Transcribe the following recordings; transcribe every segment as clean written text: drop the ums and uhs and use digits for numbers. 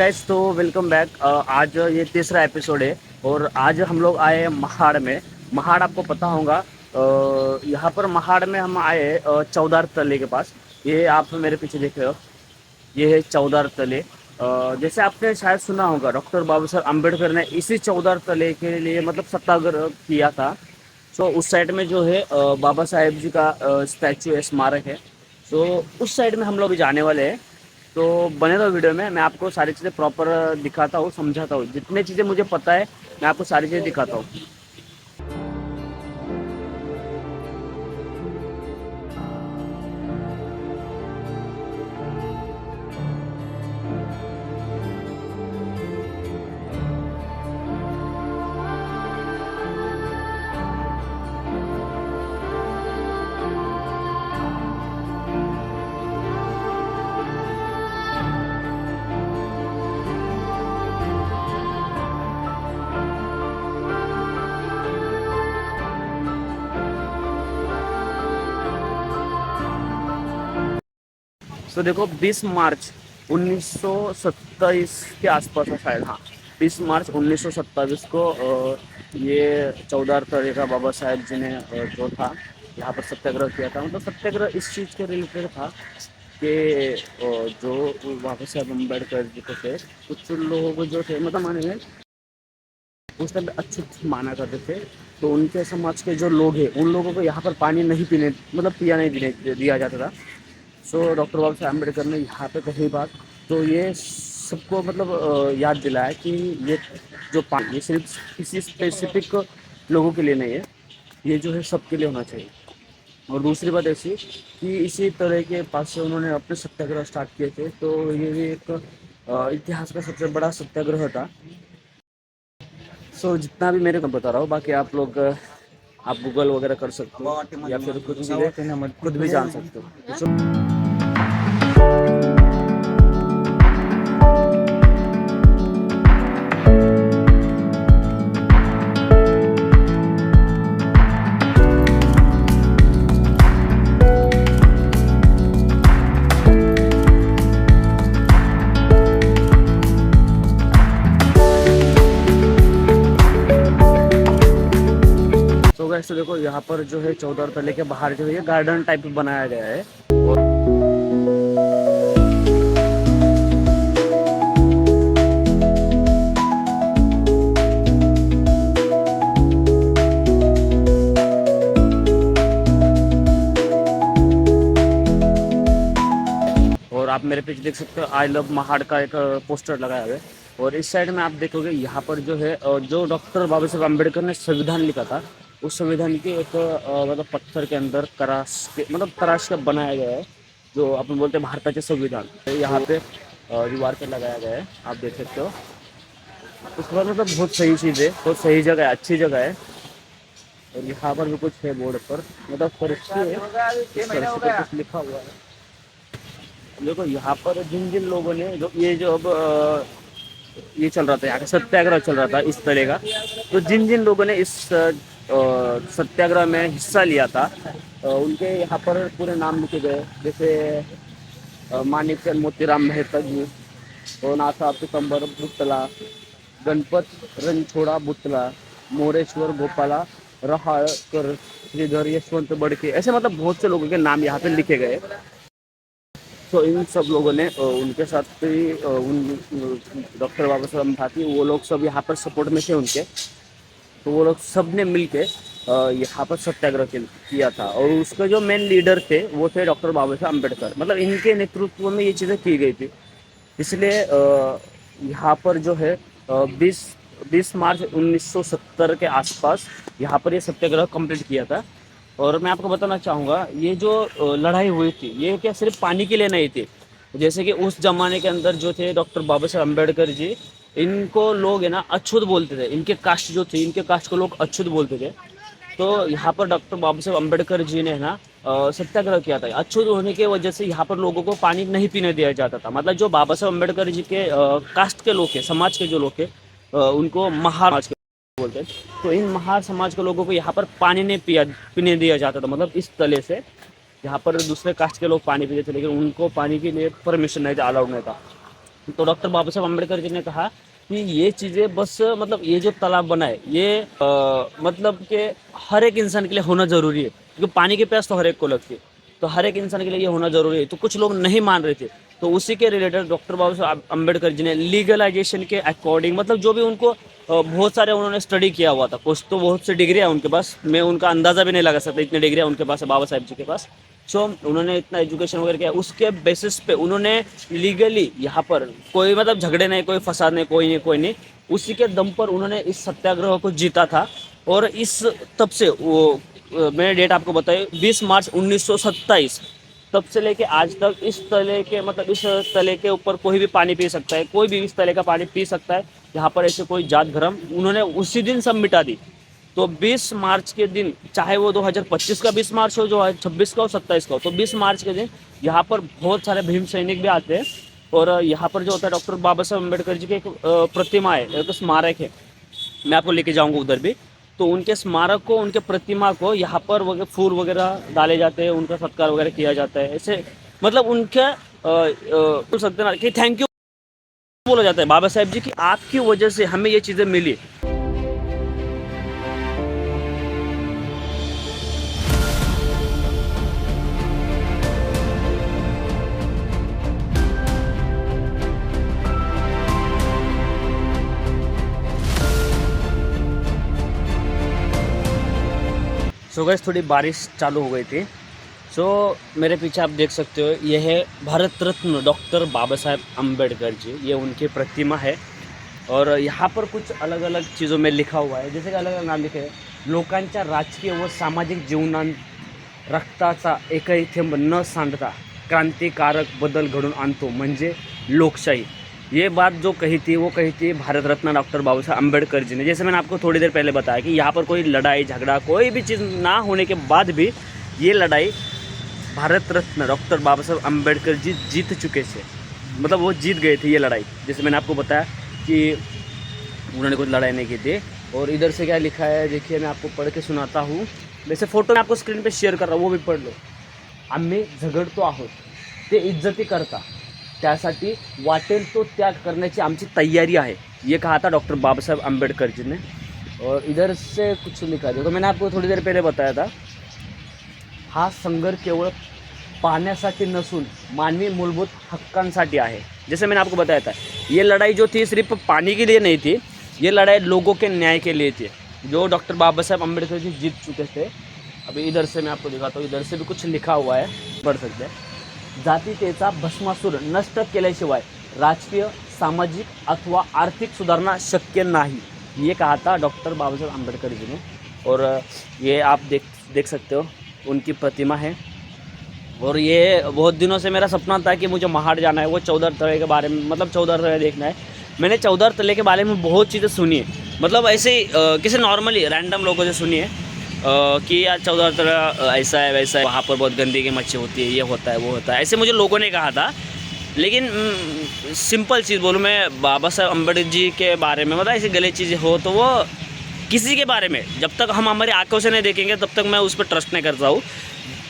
Guys, तो welcome back. आज ये तीसरा एपिसोड है और आज हम लोग आए हैं महाड़ में। महाड़ आपको पता होगा। यहाँ पर महाड़ में हम आए चौदार तले के पास। ये आप मेरे पीछे देख रहे हो, ये है चौदार तले। जैसे आपने शायद सुना होगा, डॉक्टर बाबा साहब अम्बेडकर ने इसी चौदार तले के लिए मतलब सत्याग्रह किया था। सो उस साइड में जो है बाबा साहेब जी का स्टैचू है, स्मारक है। सो उस साइड में हम लोग भी जाने वाले हैं। तो बने रहो वीडियो में, मैं आपको सारी चीज़ें प्रॉपर दिखाता हूँ, समझाता हूँ। जितनी चीज़ें मुझे पता है मैं आपको सारी चीज़ें दिखाता हूँ। तो देखो 20 मार्च 1927 के आसपास है शायद, हाँ 20 मार्च 1927 को ये चौदार तले का बाबा साहेब जी ने जो था यहाँ पर सत्याग्रह किया था। मतलब सत्याग्रह इस चीज़ के रिलेटेड था कि जो बाबा साहेब अम्बेडकर जी को थे, कुछ लोग जो थे मतलब माने उस टाइम पे अछूत माना करते थे। तो उनके समाज के जो लोग हैं उन लोगों को यहाँ पर पानी नहीं पीने मतलब पिया नहीं दिया जाता था। सो डॉक्टर बाबा साहेब अम्बेडकर ने यहाँ पे कही बात, तो ये सबको मतलब याद दिलाया कि ये जो पानी ये सिर्फ किसी स्पेसिफिक लोगों के लिए नहीं है, ये जो है सबके लिए होना चाहिए। और दूसरी बात ऐसी कि इसी तरह के पास से उन्होंने अपने सत्याग्रह स्टार्ट किए थे। तो ये भी एक इतिहास का सबसे बड़ा सत्याग्रह था। सो जितना भी मेरे को बता रहा हूँ, बाकी आप लोग आप गूगल वगैरह कर सकते हो या फिर कुछ चीज़ें खुद भी जान सकते हो। तो वैसे देखो यहाँ पर जो है चौदार तले के बाहर जो है ये गार्डन टाइप बनाया गया है। और आप मेरे पीछे देख सकते हो आई लव महाड़ का एक पोस्टर लगाया हुआ है। और इस साइड में आप देखोगे यहाँ पर जो है जो डॉक्टर बाबा साहेब अम्बेडकर ने संविधान लिखा था, उस संविधान की एक मतलब पत्थर के अंदर तराश के बनाया गया है, जो अपन बोलते हैं भारताचे संविधान। तो यहाँ पे दीवार पे लगाया गया है, आप देख सकते हो। उसके बाद मतलब बहुत सही चीज़ है, बहुत सही जगह है, अच्छी जगह है। और यहाँ पर भी कुछ है बोर्ड पर, मतलब फर्शी है, इस फर्शी पर कुछ लिखा हुआ है। देखो यहाँ पर जिन जिन लोगों ने जो ये जो अब ये चल रहा था, यहाँ का सत्याग्रह चल रहा था इस तरह का, तो जिन जिन लोगों ने इस सत्याग्रह में हिस्सा लिया था उनके यहाँ पर पूरे नाम लिखे गए। जैसे माणिकचंद मोतीराम मेहता जी, नाथा पितंबर बुट्टला, गणपत रणछोड़ा बुट्टला, मोरेश्वर गोपाला रहाकर, श्रीधर यशवंत बड़के, ऐसे मतलब बहुत से लोगों के नाम यहाँ पे लिखे गए। तो इन सब लोगों ने उनके साथ भी उन डॉक्टर बाबा साहब साथी वो लोग सब यहाँ पर सपोर्ट में थे उनके। तो वो लोग सब ने मिल के यहाँ पर सत्याग्रह किया था। और उसके जो मेन लीडर थे वो थे डॉक्टर बाबा साहब अम्बेडकर, मतलब इनके नेतृत्व में ये चीज़ें की गई थी। इसलिए यहाँ पर जो है 20 मार्च 1970 के आसपास यहाँ पर ये सत्याग्रह कंप्लीट किया था। और मैं आपको बताना चाहूँगा, ये जो लड़ाई हुई थी ये क्या सिर्फ पानी के लिए नहीं थी। जैसे कि उस जमाने के अंदर जो थे डॉक्टर बाबा साहब अम्बेडकर जी, इनको लोग है ना अछूत बोलते थे। इनके कास्ट जो थी, इनके कास्ट को लोग अछूत बोलते थे। तो यहाँ पर डॉक्टर बाबा साहब अम्बेडकर जी ने ना सत्याग्रह किया था। अछूत होने की वजह से यहाँ पर लोगों को पानी नहीं पीने दिया जाता था। मतलब जो बाबा साहब अम्बेडकर जी के कास्ट के लोग थे, समाज के जो लोग थे, उनको महार समाज के बोलते हैं। तो इन महार समाज के लोगों को यहाँ पर पानी नहीं पीने दिया जाता था। मतलब इस तले से यहाँ पर दूसरे कास्ट के लोग पानी पीते थे, लेकिन उनको पानी के लिए परमिशन नहीं था, अलाउड नहीं था। तो डॉक्टर बाबा साहब अम्बेडकर जी ने कहा कि ये चीज़ें बस मतलब ये जो तालाब बना है ये मतलब कि हर एक इंसान के लिए होना ज़रूरी है, क्योंकि पानी की प्यास तो हर एक को लगती है, तो हर एक इंसान के लिए ये होना ज़रूरी है। तो कुछ लोग नहीं मान रहे थे, तो उसी के रिलेटेड डॉक्टर बाबा साहब अम्बेडकर जी ने लीगलाइजेशन के अकॉर्डिंग, मतलब जो भी उनको बहुत सारे उन्होंने स्टडी किया हुआ था, कुछ तो बहुत सी डिग्री है उनके पास, मैं उनका अंदाज़ा भी नहीं लगा सकता, इतनी डिग्री है उनके पास है बाबा साहब जी के पास। सो उन्होंने इतना एजुकेशन वगैरह किया, उसके बेसिस पे उन्होंने लीगली यहाँ पर कोई मतलब झगड़े नहीं, कोई फसाद नहीं, कोई नहीं, उसी के दम पर उन्होंने इस सत्याग्रह को जीता था। और इस तब से वो मैंने डेट आपको बताई 20 मार्च 1927, तब से लेके आज तक इस तले के मतलब इस तले के ऊपर कोई भी पानी पी सकता है, कोई भी इस तले का पानी पी सकता है। यहाँ पर ऐसे कोई जात धर्म उन्होंने उसी दिन सब मिटा दी। तो 20 मार्च के दिन, चाहे वो 2025 का 20 मार्च हो, जो 26 का हो, 27 का हो, तो 20 मार्च के दिन यहाँ पर बहुत सारे भीम सैनिक भी आते हैं। और यहाँ पर जो होता है डॉक्टर बाबा साहब अम्बेडकर जी की एक प्रतिमा है, एक स्मारक है, मैं आपको लेके जाऊँगा उधर भी। तो उनके स्मारक को, उनके प्रतिमा को यहाँ पर फूल वगैरह डाले जाते हैं, उनका सत्कार वगैरह किया जाता है। ऐसे मतलब उनके बोल सकते हैं ना कि थैंक यू बोला जाता है बाबा साहेब जी की, आपकी वजह से हमें ये चीज़ें मिली। सो गाइस थोड़ी बारिश चालू हो गई थी। सो मेरे पीछे आप देख सकते हो, ये है भारत रत्न डॉक्टर बाबा साहेब अम्बेडकर जी, ये उनकी प्रतिमा है। और यहाँ पर कुछ अलग अलग चीज़ों में लिखा हुआ है, जैसे कि अलग अलग नाम लिखे हैं, लोकांच्या राजकीय व सामाजिक जीवनात रक्ताचा एकही थेंब न सांडता क्रांतिकारक बदल घडून आणतो म्हणजे लोकशाही। ये बात जो कही थी वो कही थी भारत रत्न डॉक्टर बाबा साहब अम्बेडकर जी ने। जैसे मैंने आपको थोड़ी देर पहले बताया कि यहाँ पर कोई लड़ाई झगड़ा कोई भी चीज़ ना होने के बाद भी ये लड़ाई भारत रत्न डॉक्टर बाबा साहब अम्बेडकर जी जीत चुके थे, मतलब वो जीत गए थे ये लड़ाई। जैसे मैंने आपको बताया कि उन्होंने कुछ लड़ाई नहीं की थी। और इधर से क्या लिखा है देखिए, मैं आपको पढ़ के सुनाता हूँ। वैसे फ़ोटो मैं आपको स्क्रीन पे शेअर कर रहा हूँ, वो भी पढ़ लो। आम्ही झगडतो आहोत ते इज्जती करता, त्यासाठी वाटेल तो त्याग करण्याची आमची तैयारी आहे, ये कहा था डॉक्टर बाबा साहब अम्बेडकर जी ने। और इधर से कुछ लिखा था, तो मैंने आपको थोड़ी देर पहले बताया था, हा संघर्ष केवळ पाण्यासाठी नसून मानवी मूलभूत हक्कांसाठी आहे। जैसे मैंने आपको बताया था, ये लड़ाई जो थी सिर्फ पानी के लिए नहीं थी, ये लड़ाई लोगों के न्याय के लिए थी, जो डॉक्टर बाबा साहब अम्बेडकर जी जीत चुके थे। अभी इधर से मैं आपको दिखाता हूँ, इधर से भी कुछ लिखा हुआ है, पढ़ सकते हैं। जातीयतेचा भस्मासूर नष्ट केल्याशिवाय राजकीय, सामाजिक अथवा आर्थिक सुधारणा शक्य नहीं, ये कहा था डॉक्टर बाबा साहब अम्बेडकर जी ने। और ये आप देख सकते हो, उनकी प्रतिमा है। और ये बहुत दिनों से मेरा सपना था कि मुझे महाड़ जाना है, वो 14 तले के बारे में, मतलब 14 तले देखना है। मैंने 14 तले के बारे में बहुत चीज़ें सुनी है, मतलब ऐसे किसी नॉर्मली रैंडम लोगों से सुनी है कि यार 14 तला ऐसा है वैसा है, वहाँ पर बहुत गंदगी मच्छी होती है, ये होता है वो होता है, ऐसे मुझे लोगों ने कहा था। लेकिन सिंपल चीज़ बोलूँ मैं, बाबा साहब अम्बेडकर जी के बारे में, मतलब ऐसी गलत चीज़ें हो तो वो किसी के बारे में जब तक हम हमारी आंखों से नहीं देखेंगे तब तक मैं उस पर ट्रस्ट नहीं करता हूँ।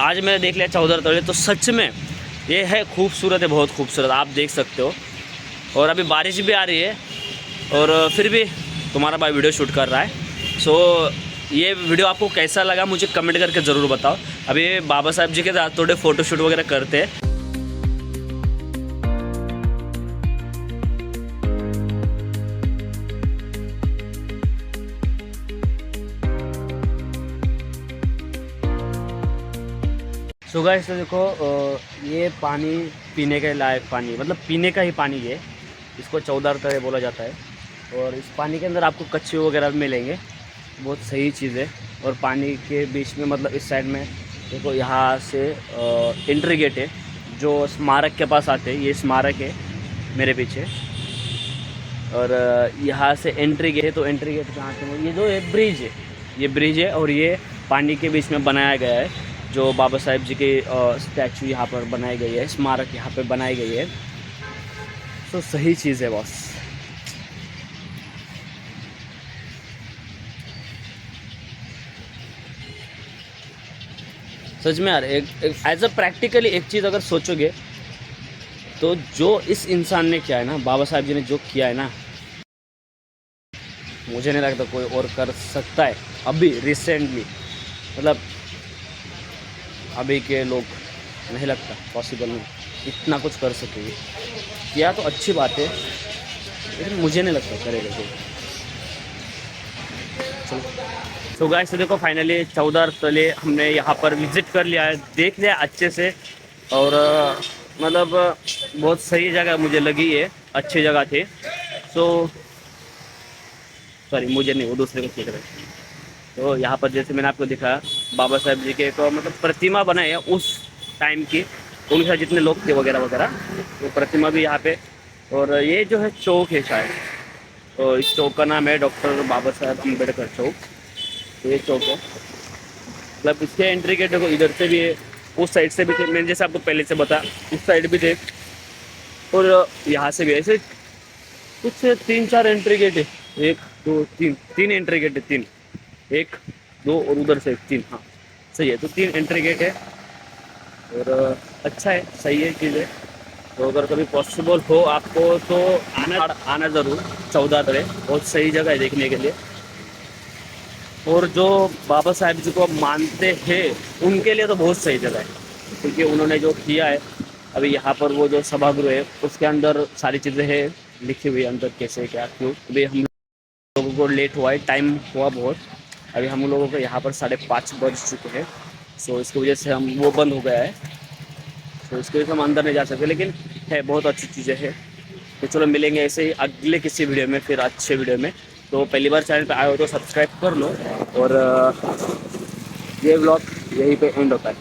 आज मैंने देख लिया 14 तले, तो सच में ये है खूबसूरत है, बहुत खूबसूरत, आप देख सकते हो। और अभी बारिश भी आ रही है और फिर भी तुम्हारा भाई वीडियो शूट कर रहा है। सो ये वीडियो आपको कैसा लगा मुझे कमेंट करके ज़रूर बताओ। अभी बाबा साहब जी के साथ थोड़े फ़ोटोशूट वगैरह करते हैं। सो गाइस तो देखो, ये पानी पीने के लायक पानी, मतलब पीने का ही पानी ये, इसको 14 तले बोला जाता है। और इस पानी के अंदर आपको कच्छे वगैरह भी मिलेंगे, बहुत सही चीज़ है। और पानी के बीच में मतलब इस साइड में देखो, यहाँ से एंट्री गेट है जो स्मारक के पास आते हैं, ये स्मारक है मेरे पीछे। और यहाँ से एंट्री गेट है, तो एंट्री गेट कहाँ से, ये जो है ब्रिज है, ये ब्रिज है और ये पानी के बीच में बनाया गया है। जो बाबा साहेब जी के स्टैचू यहाँ पर बनाई गई है, स्मारक यहाँ पे बनाई गई है। तो सही चीज़ है बॉस। सच में यार, एक एज अ प्रैक्टिकली एक चीज़ अगर सोचोगे तो जो इस इंसान ने किया है ना, बाबा साहब जी ने जो किया है ना, मुझे नहीं लगता कोई और कर सकता है अभी रिसेंटली, मतलब अभी के लोग, नहीं लगता पॉसिबल नहीं इतना कुछ कर सकेंगे। किया तो अच्छी बात है, लेकिन मुझे नहीं लगता करेगा कोई। चलो, तो गाइस देखो फाइनली 14 स्थले हमने यहाँ पर विजिट कर लिया है, देख लिया अच्छे से। और मतलब बहुत सही जगह मुझे लगी है, अच्छी जगह थी। सो सॉरी, मुझे नहीं, वो दूसरे को सीख रहे। तो यहाँ पर जैसे मैंने आपको दिखाया, बाबा साहेब जी के एक मतलब प्रतिमा बनाई है उस टाइम की, उनके साथ जितने लोग थे वगैरह वगैरह, वो प्रतिमा भी यहाँ पे। और ये जो है चौक है शायद, तो इस चौक का नाम है डॉक्टर बाबा साहेब अम्बेडकर चौक। तो ये चौक है, मतलब इसके एंट्री गेट देखो, इधर से भी है, उस साइड से भी थे, मैंने जैसे आपको पहले से बताया, उस साइड भी थे, और यहाँ से भी ऐसे कुछ 3-4 एंट्री गेट है। 1 2 3, 3 एंट्री गेट है, 3, 1 2 और उधर से 3, हाँ सही है। तो 3 एंट्री गेट है, और अच्छा है, सही है चीज़ है। तो अगर कभी पॉसिबल हो आपको तो आना ज़रूर। 14 तरह बहुत सही जगह है देखने के लिए। और जो बाबा साहेब जी को मानते हैं उनके लिए तो बहुत सही जगह है, क्योंकि उन्होंने जो किया है, अभी यहाँ पर वो जो सभागृह है उसके अंदर सारी चीज़ें हैं लिखी हुई, अंदर कैसे क्या क्यों। अभी हम लोगों को लेट हुआ है, टाइम हुआ बहुत, अभी हम लोगों को यहाँ पर 5:30 बज चुके हैं। सो इसकी वजह से हम वो बंद हो गया है, तो इसकी वजह से हम अंदर नहीं जा सकते, लेकिन है बहुत अच्छी चीज़ें हैं। तो चलो मिलेंगे ऐसे ही अगले किसी वीडियो में, फिर अच्छे वीडियो में। तो पहली बार चैनल पे आए हो तो सब्सक्राइब कर लो, और ये व्लॉग यहीं पे एंड होता है।